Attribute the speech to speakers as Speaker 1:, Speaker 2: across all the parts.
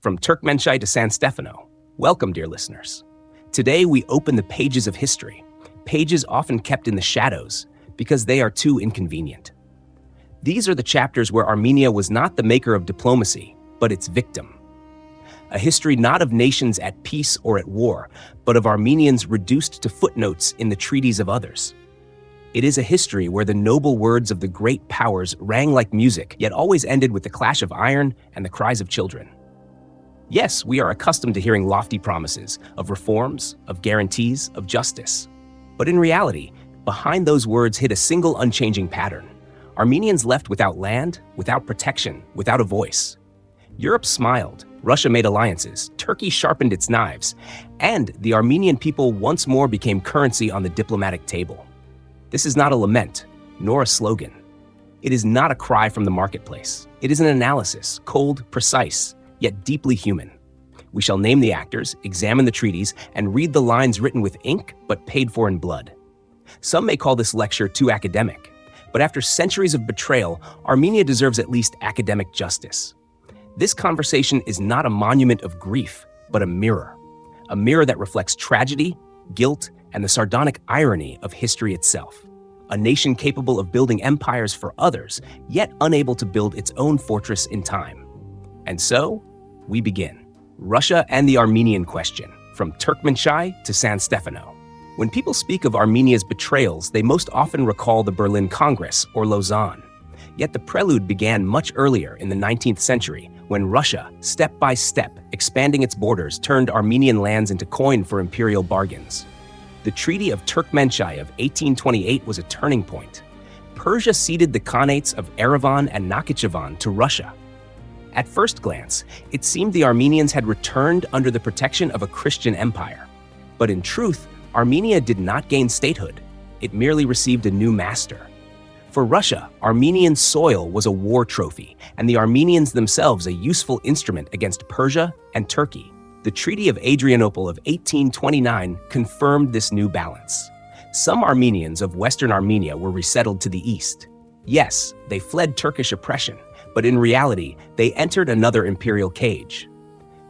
Speaker 1: From Turkmenchay to San Stefano, welcome, dear listeners. Today we open the pages of history, pages often kept in the shadows because they are too inconvenient. These are the chapters where Armenia was not the maker of diplomacy, but its victim. A history not of nations at peace or at war, but of Armenians reduced to footnotes in the treaties of others. It is a history where the noble words of the great powers rang like music, yet always ended with the clash of iron and the cries of children. Yes, we are accustomed to hearing lofty promises of reforms, of guarantees, of justice. But in reality, behind those words hid a single unchanging pattern. Armenians left without land, without protection, without a voice. Europe smiled, Russia made alliances, Turkey sharpened its knives, and the Armenian people once more became currency on the diplomatic table. This is not a lament, nor a slogan. It is not a cry from the marketplace. It is an analysis, cold, precise, yet deeply human. We shall name the actors, examine the treaties, and read the lines written with ink but paid for in blood. Some may call this lecture too academic, but after centuries of betrayal, Armenia deserves at least academic justice. This conversation is not a monument of grief, but a mirror that reflects tragedy, guilt, and the sardonic irony of history itself. A nation capable of building empires for others, yet unable to build its own fortress in time. And so, we begin. Russia and the Armenian question, from Turkmenchay to San Stefano. When people speak of Armenia's betrayals, they most often recall the Berlin Congress or Lausanne. Yet the prelude began much earlier in the 19th century, when Russia, step by step, expanding its borders, turned Armenian lands into coin for imperial bargains. The Treaty of Turkmenchay of 1828 was a turning point. Persia ceded the khanates of Yerevan and Nakhchivan to Russia. At first glance, it seemed the Armenians had returned under the protection of a Christian empire. But in truth, Armenia did not gain statehood. It merely received a new master. For Russia, Armenian soil was a war trophy, and the Armenians themselves a useful instrument against Persia and Turkey. The Treaty of Adrianople of 1829 confirmed this new balance. Some Armenians of Western Armenia were resettled to the east. Yes, they fled Turkish oppression, but in reality, they entered another imperial cage.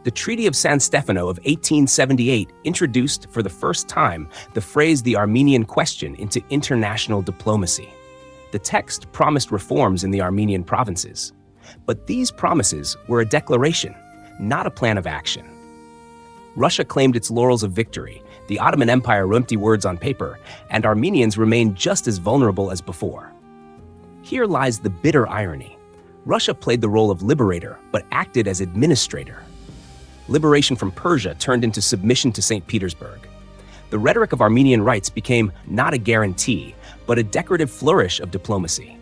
Speaker 1: The Treaty of San Stefano of 1878 introduced for the first time the phrase the Armenian question into international diplomacy. The text promised reforms in the Armenian provinces, but these promises were a declaration, not a plan of action. Russia claimed its laurels of victory, the Ottoman Empire wrote empty words on paper, and Armenians remained just as vulnerable as before. Here lies the bitter irony. Russia played the role of liberator, but acted as administrator. Liberation from Persia turned into submission to St. Petersburg. The rhetoric of Armenian rights became not a guarantee, but a decorative flourish of diplomacy.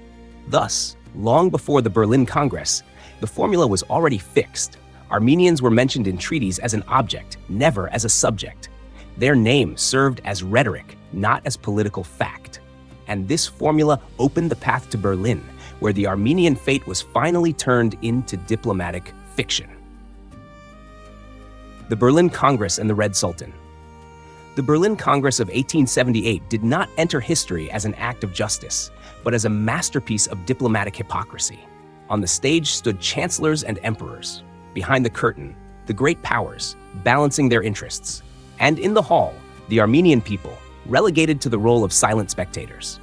Speaker 1: Thus, long before the Berlin Congress, the formula was already fixed. Armenians were mentioned in treaties as an object, never as a subject. Their name served as rhetoric, not as political fact. And this formula opened the path to Berlin, where the Armenian fate was finally turned into diplomatic fiction. The Berlin Congress and the Red Sultan. The Berlin Congress of 1878 did not enter history as an act of justice, but as a masterpiece of diplomatic hypocrisy. On the stage stood chancellors and emperors. Behind the curtain, the great powers, balancing their interests. And in the hall, the Armenian people, relegated to the role of silent spectators.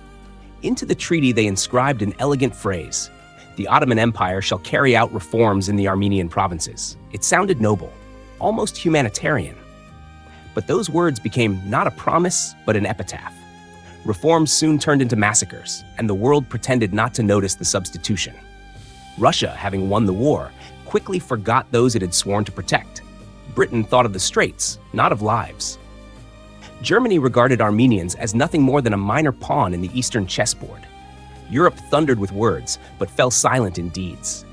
Speaker 1: Into the treaty they inscribed an elegant phrase: "The Ottoman Empire shall carry out reforms in the Armenian provinces." It sounded noble, almost humanitarian. But those words became not a promise, but an epitaph. Reforms soon turned into massacres, and the world pretended not to notice the substitution. Russia, having won the war, quickly forgot those it had sworn to protect. Britain thought of the straits, not of lives. Germany regarded Armenians as nothing more than a minor pawn in the Eastern chessboard. Europe thundered with words, but fell silent in deeds.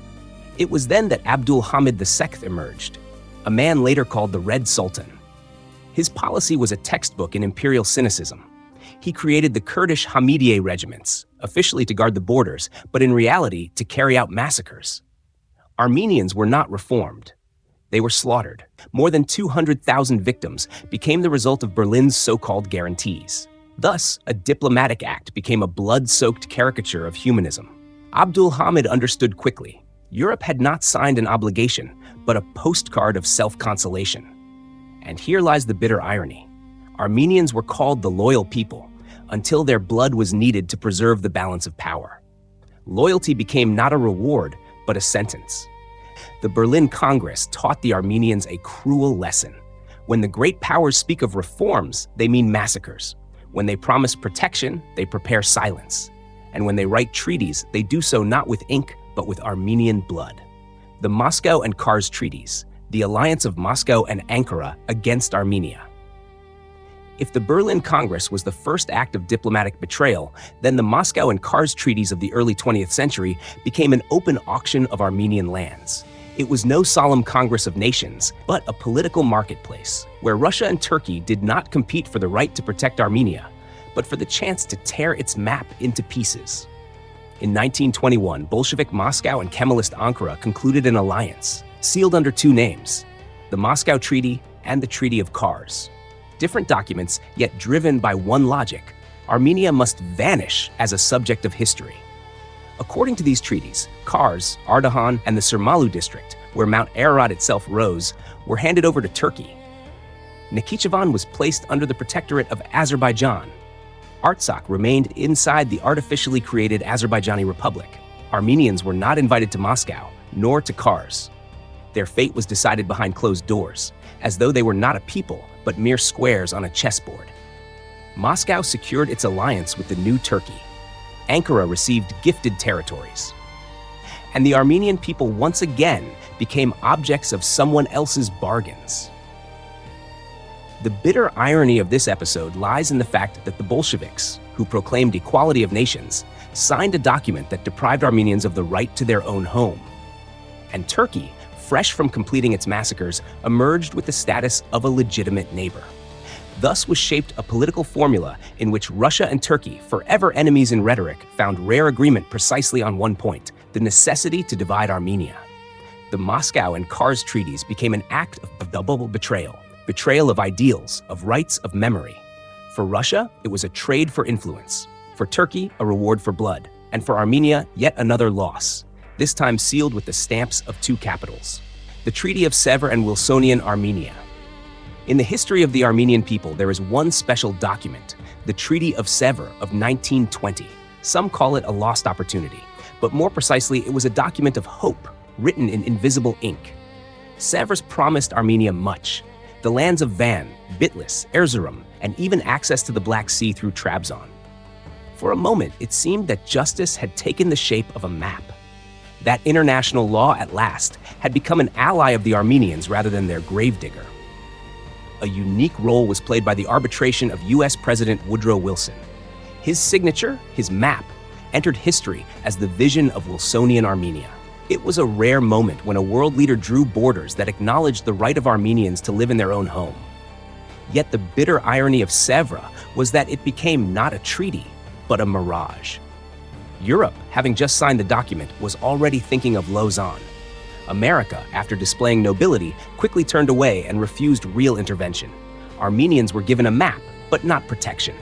Speaker 1: It was then that Abdul Hamid II emerged, a man later called the Red Sultan. His policy was a textbook in imperial cynicism. He created the Kurdish Hamidiye regiments, officially to guard the borders, but in reality to carry out massacres. Armenians were not reformed. They were slaughtered. More than 200,000 victims became the result of Berlin's so-called guarantees. Thus, a diplomatic act became a blood-soaked caricature of humanism. Abdul Hamid understood quickly. Europe had not signed an obligation, but a postcard of self-consolation. And here lies the bitter irony. Armenians were called the loyal people until their blood was needed to preserve the balance of power. Loyalty became not a reward, but a sentence. The Berlin Congress taught the Armenians a cruel lesson. When the great powers speak of reforms, they mean massacres. When they promise protection, they prepare silence. And when they write treaties, they do so not with ink, but with Armenian blood. The Moscow and Kars treaties, the alliance of Moscow and Ankara against Armenia. If the Berlin Congress was the first act of diplomatic betrayal, then the Moscow and Kars treaties of the early 20th century became an open auction of Armenian lands. It was no solemn Congress of Nations, but a political marketplace, where Russia and Turkey did not compete for the right to protect Armenia, but for the chance to tear its map into pieces. In 1921, Bolshevik Moscow and Kemalist Ankara concluded an alliance, sealed under two names, the Moscow Treaty and the Treaty of Kars. Different documents, yet driven by one logic: Armenia must vanish as a subject of history. According to these treaties, Kars, Ardahan, and the Surmalu district, where Mount Ararat itself rose, were handed over to Turkey. Nakhchivan was placed under the protectorate of Azerbaijan. Artsakh remained inside the artificially created Azerbaijani Republic. Armenians were not invited to Moscow, nor to Kars. Their fate was decided behind closed doors, as though they were not a people, but mere squares on a chessboard. Moscow secured its alliance with the new Turkey. Ankara received gifted territories. And the Armenian people once again became objects of someone else's bargains. The bitter irony of this episode lies in the fact that the Bolsheviks, who proclaimed equality of nations, signed a document that deprived Armenians of the right to their own home. And Turkey, fresh from completing its massacres, emerged with the status of a legitimate neighbor. Thus was shaped a political formula in which Russia and Turkey, forever enemies in rhetoric, found rare agreement precisely on one point: the necessity to divide Armenia. The Moscow and Kars treaties became an act of double betrayal of ideals, of rights, of memory. For Russia, it was a trade for influence. For Turkey, a reward for blood. And for Armenia, yet another loss, this time sealed with the stamps of two capitals: the Treaty of Sèvres and Wilsonian Armenia. In the history of the Armenian people, there is one special document, the Treaty of Sèvres of 1920. Some call it a lost opportunity, but more precisely, it was a document of hope, written in invisible ink. Sèvres promised Armenia much: the lands of Van, Bitlis, Erzurum, and even access to the Black Sea through Trabzon. For a moment, it seemed that justice had taken the shape of a map. That international law, at last, had become an ally of the Armenians rather than their gravedigger. A unique role was played by the arbitration of U.S. President Woodrow Wilson. His signature, his map, entered history as the vision of Wilsonian Armenia. It was a rare moment when a world leader drew borders that acknowledged the right of Armenians to live in their own home. Yet the bitter irony of Sèvres was that it became not a treaty, but a mirage. Europe, having just signed the document, was already thinking of Lausanne. America, after displaying nobility, quickly turned away and refused real intervention. Armenians were given a map, but not protection.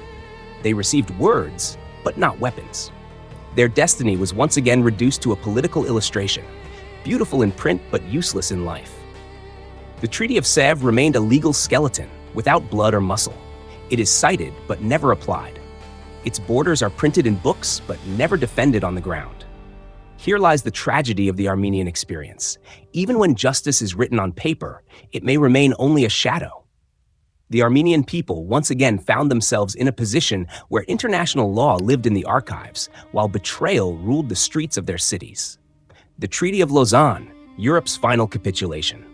Speaker 1: They received words, but not weapons. Their destiny was once again reduced to a political illustration, beautiful in print but useless in life. The Treaty of Sèvres remained a legal skeleton, without blood or muscle. It is cited, but never applied. Its borders are printed in books, but never defended on the ground. Here lies the tragedy of the Armenian experience. Even when justice is written on paper, it may remain only a shadow. The Armenian people once again found themselves in a position where international law lived in the archives, while betrayal ruled the streets of their cities. The Treaty of Lausanne, Europe's final capitulation.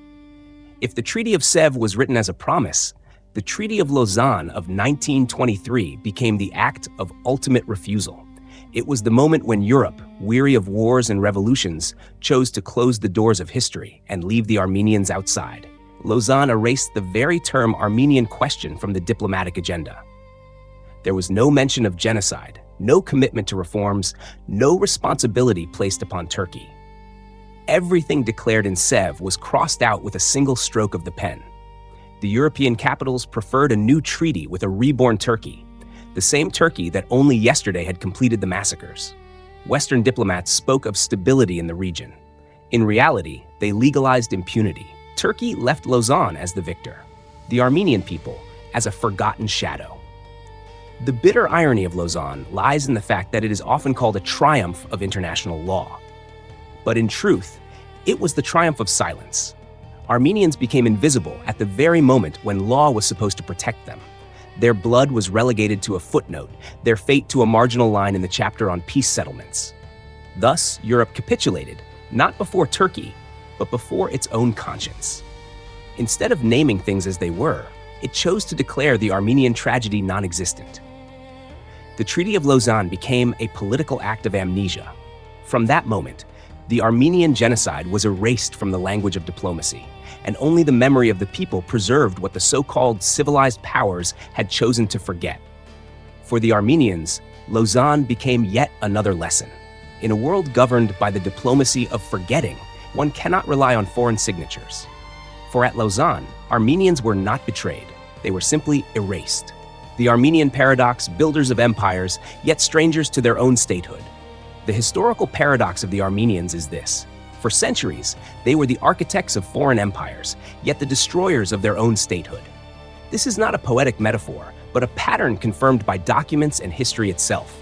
Speaker 1: If the Treaty of Sèvres was written as a promise, the Treaty of Lausanne of 1923 became the act of ultimate refusal. It was the moment when Europe, weary of wars and revolutions, chose to close the doors of history and leave the Armenians outside. Lausanne erased the very term Armenian question from the diplomatic agenda. There was no mention of genocide, no commitment to reforms, no responsibility placed upon Turkey. Everything declared in Sèvres was crossed out with a single stroke of the pen. The European capitals preferred a new treaty with a reborn Turkey, the same Turkey that only yesterday had completed the massacres. Western diplomats spoke of stability in the region. In reality, they legalized impunity. Turkey left Lausanne as the victor, the Armenian people as a forgotten shadow. The bitter irony of Lausanne lies in the fact that it is often called a triumph of international law. But in truth, it was the triumph of silence. Armenians became invisible at the very moment when law was supposed to protect them. Their blood was relegated to a footnote, their fate to a marginal line in the chapter on peace settlements. Thus, Europe capitulated, not before Turkey, but before its own conscience. Instead of naming things as they were, it chose to declare the Armenian tragedy non-existent. The Treaty of Lausanne became a political act of amnesia. From that moment, the Armenian genocide was erased from the language of diplomacy, and only the memory of the people preserved what the so-called civilized powers had chosen to forget. For the Armenians, Lausanne became yet another lesson. In a world governed by the diplomacy of forgetting, one cannot rely on foreign signatures. For at Lausanne, Armenians were not betrayed, they were simply erased. The Armenian paradox, builders of empires, yet strangers to their own statehood. The historical paradox of the Armenians is this. For centuries, they were the architects of foreign empires, yet the destroyers of their own statehood. This is not a poetic metaphor, but a pattern confirmed by documents and history itself.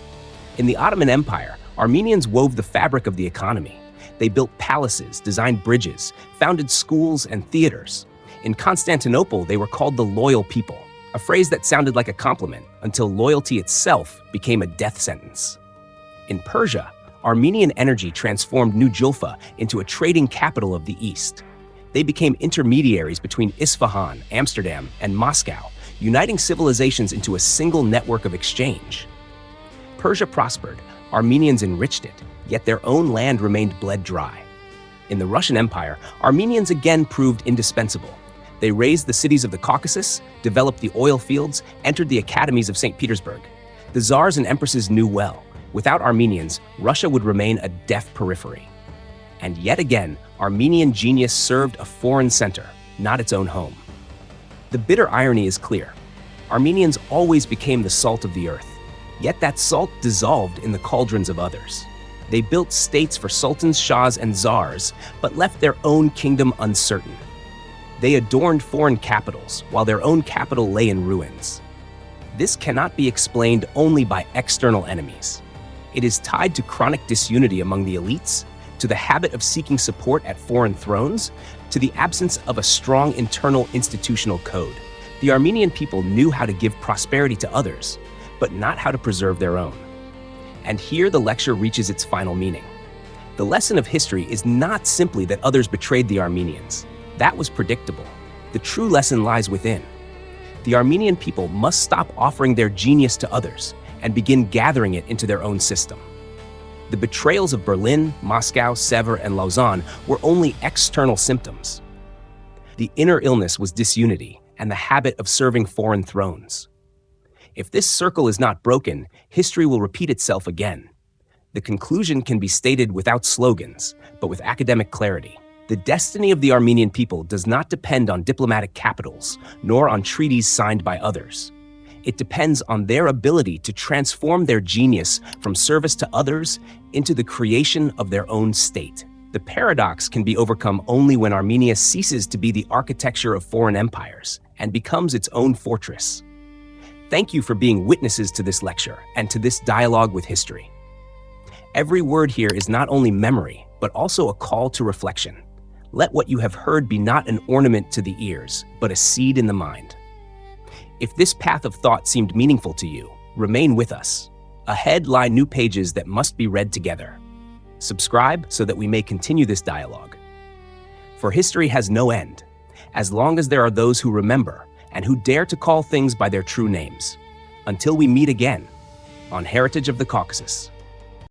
Speaker 1: In the Ottoman Empire, Armenians wove the fabric of the economy. They built palaces, designed bridges, founded schools and theaters. In Constantinople, they were called the loyal people, a phrase that sounded like a compliment until loyalty itself became a death sentence. In Persia, Armenian energy transformed New Julfa into a trading capital of the East. They became intermediaries between Isfahan, Amsterdam, and Moscow, uniting civilizations into a single network of exchange. Persia prospered, Armenians enriched it, yet their own land remained bled dry. In the Russian Empire, Armenians again proved indispensable. They razed the cities of the Caucasus, developed the oil fields, entered the academies of St. Petersburg. The czars and empresses knew well, without Armenians, Russia would remain a deaf periphery. And yet again, Armenian genius served a foreign center, not its own home. The bitter irony is clear. Armenians always became the salt of the earth, yet that salt dissolved in the cauldrons of others. They built states for sultans, shahs, and czars, but left their own kingdom uncertain. They adorned foreign capitals, while their own capital lay in ruins. This cannot be explained only by external enemies. It is tied to chronic disunity among the elites, to the habit of seeking support at foreign thrones, to the absence of a strong internal institutional code. The Armenian people knew how to give prosperity to others, but not how to preserve their own. And here the lecture reaches its final meaning. The lesson of history is not simply that others betrayed the Armenians. That was predictable. The true lesson lies within. The Armenian people must stop offering their genius to others and begin gathering it into their own system. The betrayals of Berlin, Moscow, Sevres, and Lausanne were only external symptoms. The inner illness was disunity and the habit of serving foreign thrones. If this circle is not broken, history will repeat itself again. The conclusion can be stated without slogans, but with academic clarity. The destiny of the Armenian people does not depend on diplomatic capitals, nor on treaties signed by others. It depends on their ability to transform their genius from service to others into the creation of their own state. The paradox can be overcome only when Armenia ceases to be the architecture of foreign empires and becomes its own fortress. Thank you for being witnesses to this lecture and to this dialogue with history. Every word here is not only memory, but also a call to reflection. Let what you have heard be not an ornament to the ears, but a seed in the mind. If this path of thought seemed meaningful to you, remain with us. Ahead lie new pages that must be read together. Subscribe so that we may continue this dialogue. For history has no end, as long as there are those who remember and who dare to call things by their true names. Until we meet again on Heritage of the Caucasus.